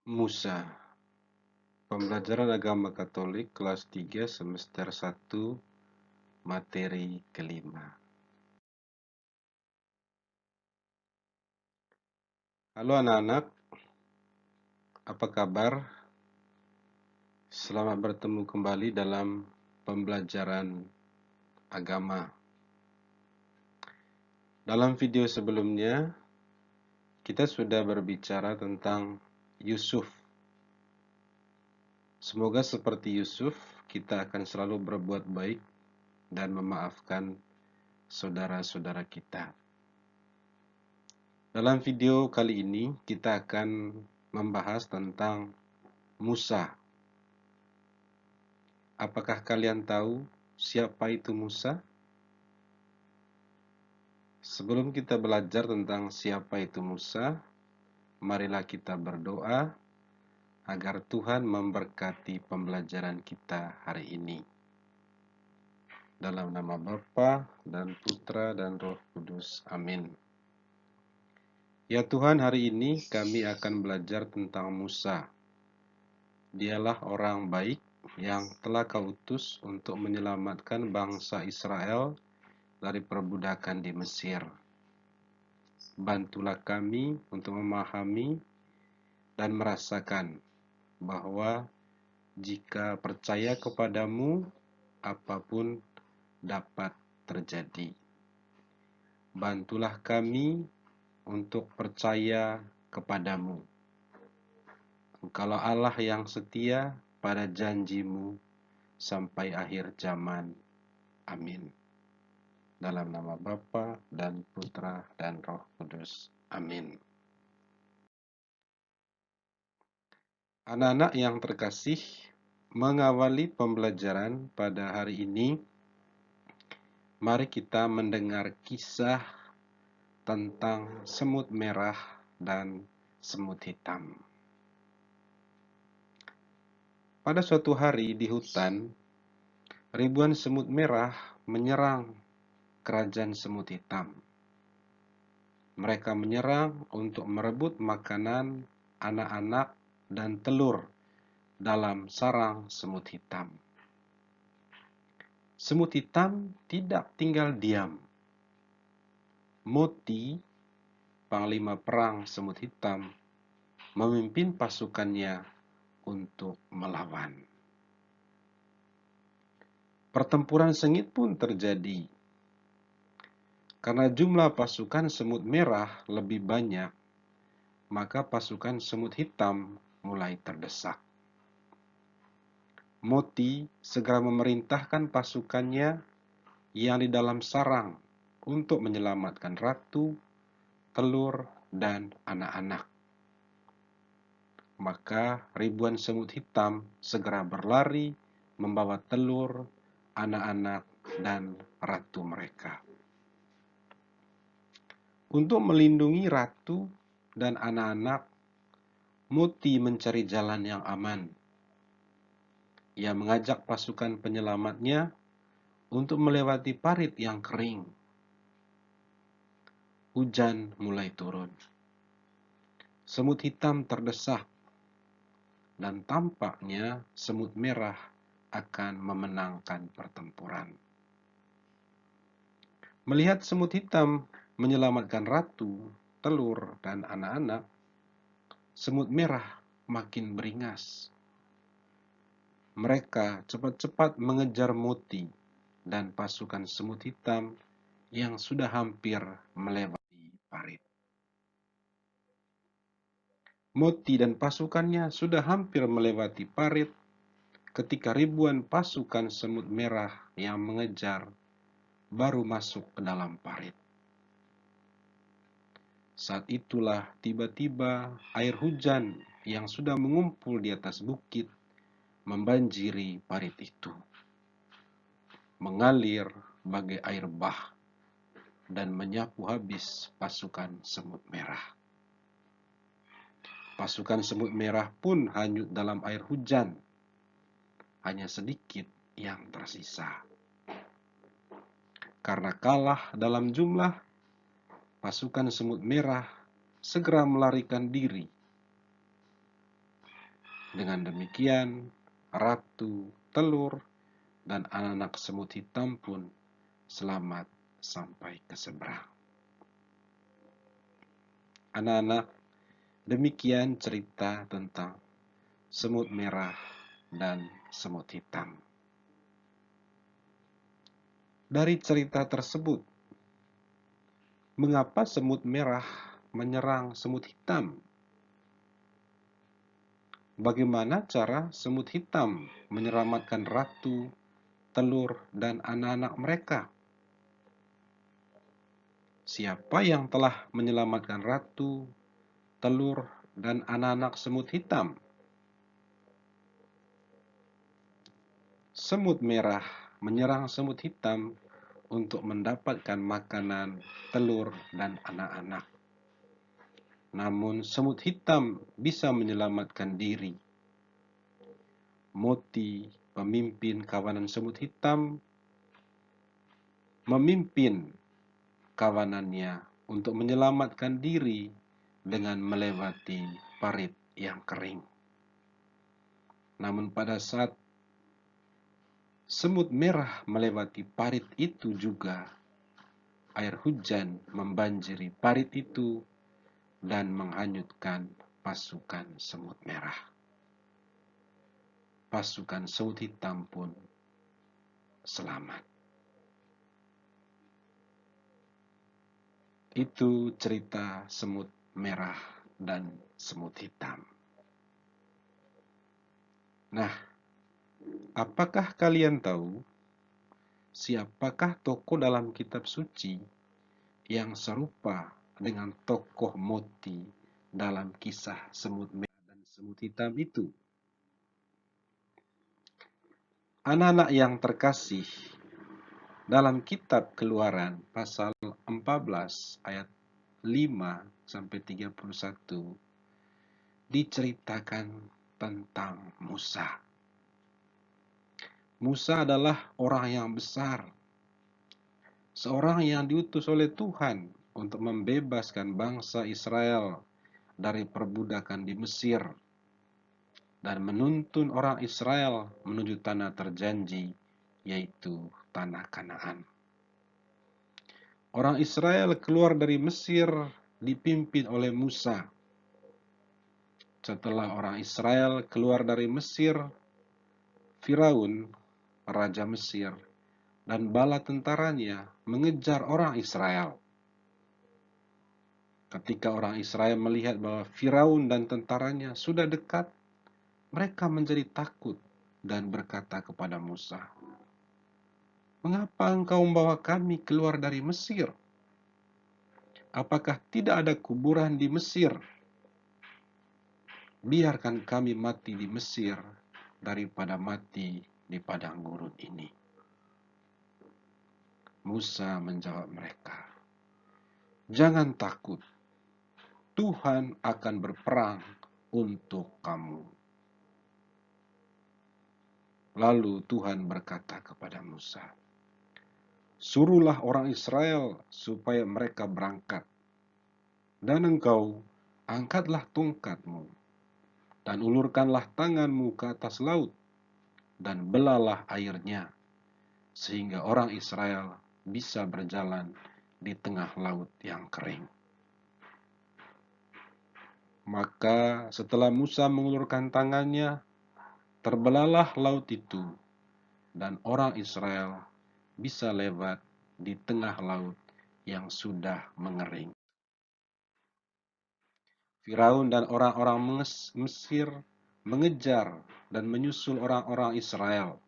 Musa, Pembelajaran Agama Katolik kelas 3 semester 1, materi kelima. Halo anak-anak, apa kabar? Selamat bertemu kembali dalam pembelajaran agama. Dalam video sebelumnya, kita sudah berbicara tentang Yusuf. Semoga seperti Yusuf, kita akan selalu berbuat baik dan memaafkan saudara-saudara kita. Dalam video kali ini, kita akan membahas tentang Musa. Apakah kalian tahu siapa itu Musa? Sebelum kita belajar tentang siapa itu Musa, marilah kita berdoa agar Tuhan memberkati pembelajaran kita hari ini. Dalam nama Bapa dan Putra dan Roh Kudus. Amin. Ya Tuhan, hari ini kami akan belajar tentang Musa. Dialah orang baik yang telah Kau utus untuk menyelamatkan bangsa Israel dari perbudakan di Mesir. Bantulah kami untuk memahami dan merasakan bahwa jika percaya kepadamu, apapun dapat terjadi. Bantulah kami untuk percaya kepadamu. Engkaulah Allah yang setia pada janjimu sampai akhir zaman. Amin. Dalam nama Bapa dan Putra dan Roh Kudus. Amin. Anak-anak yang terkasih, mengawali pembelajaran pada hari ini, mari kita mendengar kisah tentang semut merah dan semut hitam. Pada suatu hari di hutan, ribuan semut merah menyerang kerajaan semut hitam. Mereka menyerang untuk merebut makanan anak-anak dan telur dalam sarang semut hitam. Semut hitam tidak tinggal diam. Moti, panglima perang semut hitam, memimpin pasukannya untuk melawan. Pertempuran sengit pun terjadi. Karena jumlah pasukan semut merah lebih banyak, maka pasukan semut hitam mulai terdesak. Moti segera memerintahkan pasukannya yang di dalam sarang untuk menyelamatkan ratu, telur, dan anak-anak. Maka ribuan semut hitam segera berlari membawa telur, anak-anak, dan ratu mereka. Untuk melindungi ratu dan anak-anak, Moti mencari jalan yang aman. Ia mengajak pasukan penyelamatnya untuk melewati parit yang kering. Hujan mulai turun. Semut hitam terdesak, dan tampaknya semut merah akan memenangkan pertempuran. Melihat semut hitam menyelamatkan ratu, telur, dan anak-anak, semut merah makin beringas. Mereka cepat-cepat mengejar Moti dan pasukan semut hitam yang sudah hampir melewati parit. Moti dan pasukannya sudah hampir melewati parit ketika ribuan pasukan semut merah yang mengejar baru masuk ke dalam parit. Saat itulah tiba-tiba air hujan yang sudah mengumpul di atas bukit membanjiri parit itu, mengalir bagai air bah dan menyapu habis pasukan semut merah. Pasukan semut merah pun hanyut dalam air hujan, hanya sedikit yang tersisa. Karena kalah dalam jumlah, pasukan semut merah segera melarikan diri. Dengan demikian, ratu, telur, dan anak-anak semut hitam pun selamat sampai ke seberang. Anak-anak, demikian cerita tentang semut merah dan semut hitam. Dari cerita tersebut, mengapa semut merah menyerang semut hitam? Bagaimana cara semut hitam menyelamatkan ratu, telur, dan anak-anak mereka? Siapa yang telah menyelamatkan ratu, telur, dan anak-anak semut hitam? Semut merah menyerang semut hitam untuk mendapatkan makanan, telur, dan anak-anak. Namun semut hitam bisa menyelamatkan diri. Moti, pemimpin kawanan semut hitam, memimpin kawanannya untuk menyelamatkan diri dengan melewati parit yang kering. Namun pada saat semut merah melewati parit itu juga, air hujan membanjiri parit itu dan menghanyutkan pasukan semut merah. Pasukan semut hitam pun selamat. Itu cerita semut merah dan semut hitam. Nah, apakah kalian tahu siapakah tokoh dalam kitab suci yang serupa dengan tokoh Moti dalam kisah semut merah dan semut hitam itu? Anak-anak yang terkasih, dalam kitab Keluaran pasal 14 ayat 5 sampai 31 diceritakan tentang Musa. Musa adalah orang yang besar, seorang yang diutus oleh Tuhan untuk membebaskan bangsa Israel dari perbudakan di Mesir dan menuntun orang Israel menuju tanah terjanji, yaitu tanah Kanaan. Orang Israel keluar dari Mesir dipimpin oleh Musa. Setelah orang Israel keluar dari Mesir, Firaun, raja Mesir, dan bala tentaranya mengejar orang Israel. Ketika orang Israel melihat bahwa Firaun dan tentaranya sudah dekat, mereka menjadi takut dan berkata kepada Musa, "Mengapa engkau membawa kami keluar dari Mesir? Apakah tidak ada kuburan di Mesir? Biarkan kami mati di Mesir daripada mati di padang gurun ini." Musa menjawab mereka, "Jangan takut, Tuhan akan berperang untuk kamu." Lalu Tuhan berkata kepada Musa, "Suruhlah orang Israel supaya mereka berangkat, dan engkau angkatlah tongkatmu, dan ulurkanlah tanganmu ke atas laut, dan belalah airnya, sehingga orang Israel bisa berjalan di tengah laut yang kering." Maka setelah Musa mengulurkan tangannya, terbelalah laut itu, dan orang Israel bisa lewat di tengah laut yang sudah mengering. Firaun dan orang-orang Mesir mengejar dan menyusul orang-orang Israel.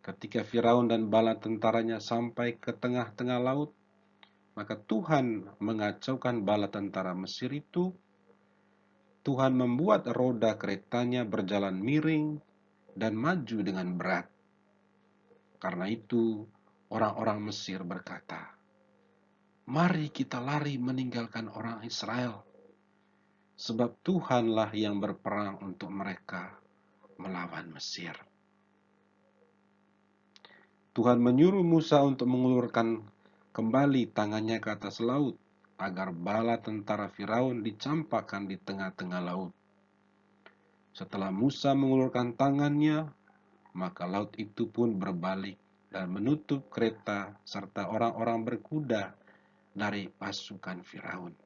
Ketika Firaun dan bala tentaranya sampai ke tengah-tengah laut, maka Tuhan mengacaukan bala tentara Mesir itu. Tuhan membuat roda keretanya berjalan miring dan maju dengan berat. Karena itu, orang-orang Mesir berkata, "Mari kita lari meninggalkan orang Israel, sebab Tuhanlah yang berperang untuk mereka melawan Mesir." Tuhan menyuruh Musa untuk mengulurkan kembali tangannya ke atas laut, agar bala tentara Firaun dicampakkan di tengah-tengah laut. Setelah Musa mengulurkan tangannya, maka laut itu pun berbalik dan menutup kereta serta orang-orang berkuda dari pasukan Firaun.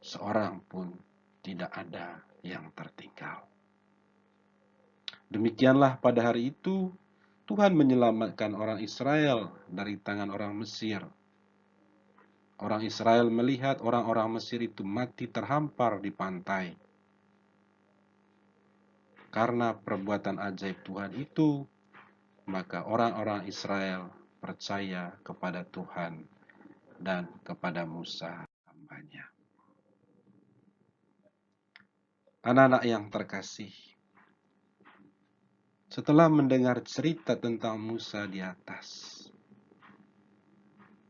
Seorang pun tidak ada yang tertinggal. Demikianlah pada hari itu Tuhan menyelamatkan orang Israel dari tangan orang Mesir. Orang Israel melihat orang-orang Mesir itu mati terhampar di pantai. Karena perbuatan ajaib Tuhan itu, maka orang-orang Israel percaya kepada Tuhan dan kepada Musa hambanya. Anak-anak yang terkasih, setelah mendengar cerita tentang Musa di atas,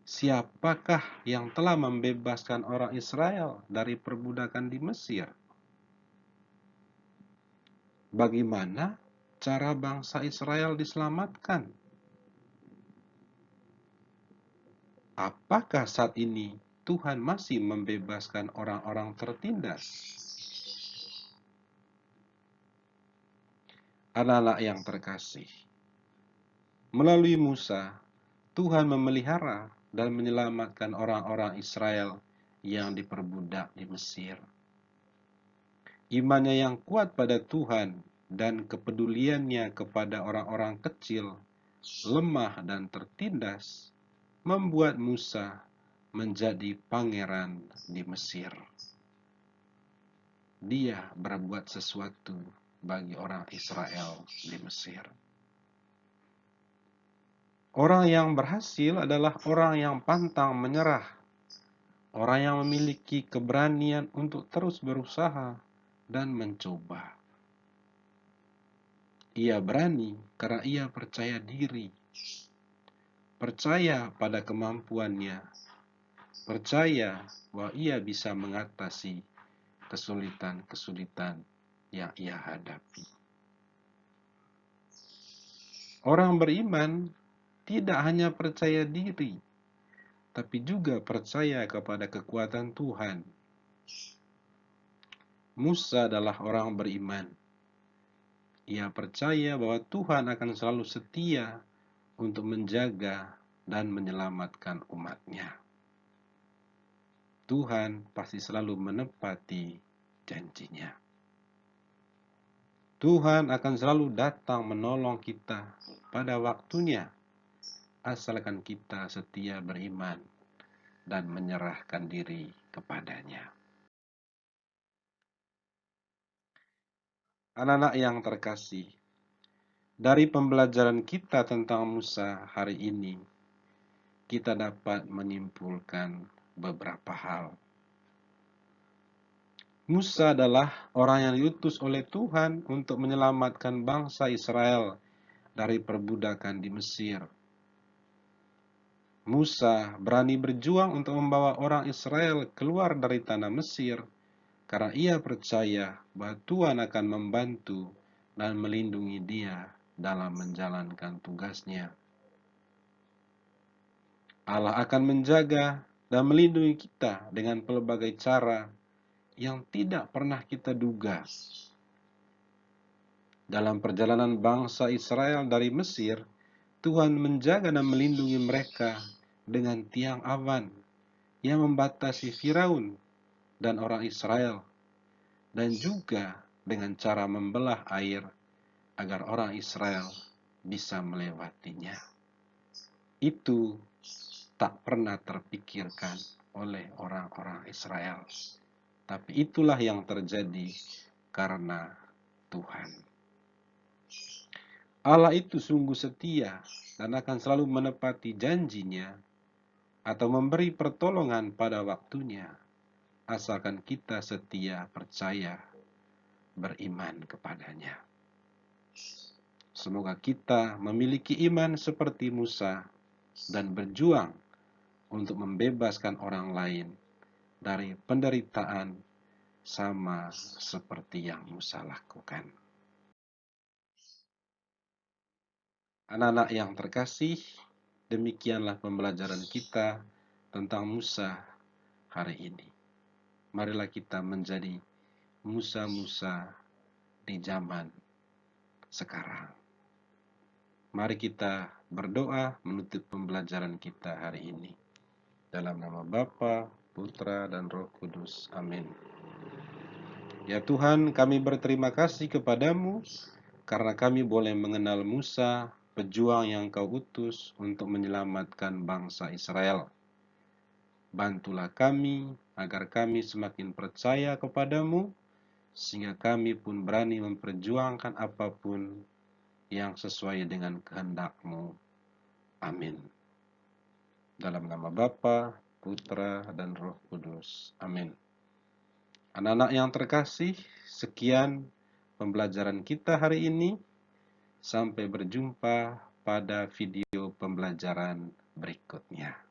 siapakah yang telah membebaskan orang Israel dari perbudakan di Mesir? Bagaimana cara bangsa Israel diselamatkan? Apakah saat ini Tuhan masih membebaskan orang-orang tertindas? Anak-anak yang terkasih, melalui Musa, Tuhan memelihara dan menyelamatkan orang-orang Israel yang diperbudak di Mesir. Imannya yang kuat pada Tuhan dan kepeduliannya kepada orang-orang kecil, lemah dan tertindas, membuat Musa menjadi pangeran di Mesir. Dia berbuat sesuatu bagi orang Israel di Mesir. Orang yang berhasil adalah orang yang pantang menyerah, orang yang memiliki keberanian untuk terus berusaha dan mencoba. Ia berani karena ia percaya diri, percaya pada kemampuannya, percaya bahwa ia bisa mengatasi kesulitan-kesulitan yang ia hadapi. Orang beriman tidak hanya percaya diri, tapi juga percaya kepada kekuatan Tuhan. Musa adalah orang beriman. Ia percaya bahwa Tuhan akan selalu setia untuk menjaga dan menyelamatkan umatnya. Tuhan pasti selalu menepati janjinya. Tuhan akan selalu datang menolong kita pada waktunya, asalkan kita setia beriman dan menyerahkan diri kepadanya. Anak-anak yang terkasih, dari pembelajaran kita tentang Musa hari ini, kita dapat menyimpulkan beberapa hal. Musa adalah orang yang diutus oleh Tuhan untuk menyelamatkan bangsa Israel dari perbudakan di Mesir. Musa berani berjuang untuk membawa orang Israel keluar dari tanah Mesir karena ia percaya bahwa Tuhan akan membantu dan melindungi dia dalam menjalankan tugasnya. Allah akan menjaga dan melindungi kita dengan pelbagai cara yang tidak pernah kita duga. Dalam perjalanan bangsa Israel dari Mesir, Tuhan menjaga dan melindungi mereka dengan tiang awan yang membatasi Firaun dan orang Israel, dan juga dengan cara membelah air agar orang Israel bisa melewatinya. Itu tak pernah terpikirkan oleh orang-orang Israel, tapi itulah yang terjadi karena Tuhan. Allah itu sungguh setia dan akan selalu menepati janjinya atau memberi pertolongan pada waktunya, asalkan kita setia percaya beriman kepadanya. Semoga kita memiliki iman seperti Musa dan berjuang untuk membebaskan orang lain dari penderitaan sama seperti yang Musa lakukan. Anak-anak yang terkasih, demikianlah pembelajaran kita tentang Musa hari ini. Marilah kita menjadi Musa-Musa di zaman sekarang. Mari kita berdoa menutup pembelajaran kita hari ini. Dalam nama Bapa, Putra, dan Roh Kudus. Amin. Ya Tuhan, kami berterima kasih kepadamu karena kami boleh mengenal Musa, pejuang yang Kau utus untuk menyelamatkan bangsa Israel. Bantulah kami agar kami semakin percaya kepadamu, sehingga kami pun berani memperjuangkan apapun yang sesuai dengan kehendak-Mu. Amin. Dalam nama Bapa, Putra, dan Roh Kudus. Amin. Anak-anak yang terkasih, sekian pembelajaran kita hari ini. Sampai berjumpa pada video pembelajaran berikutnya.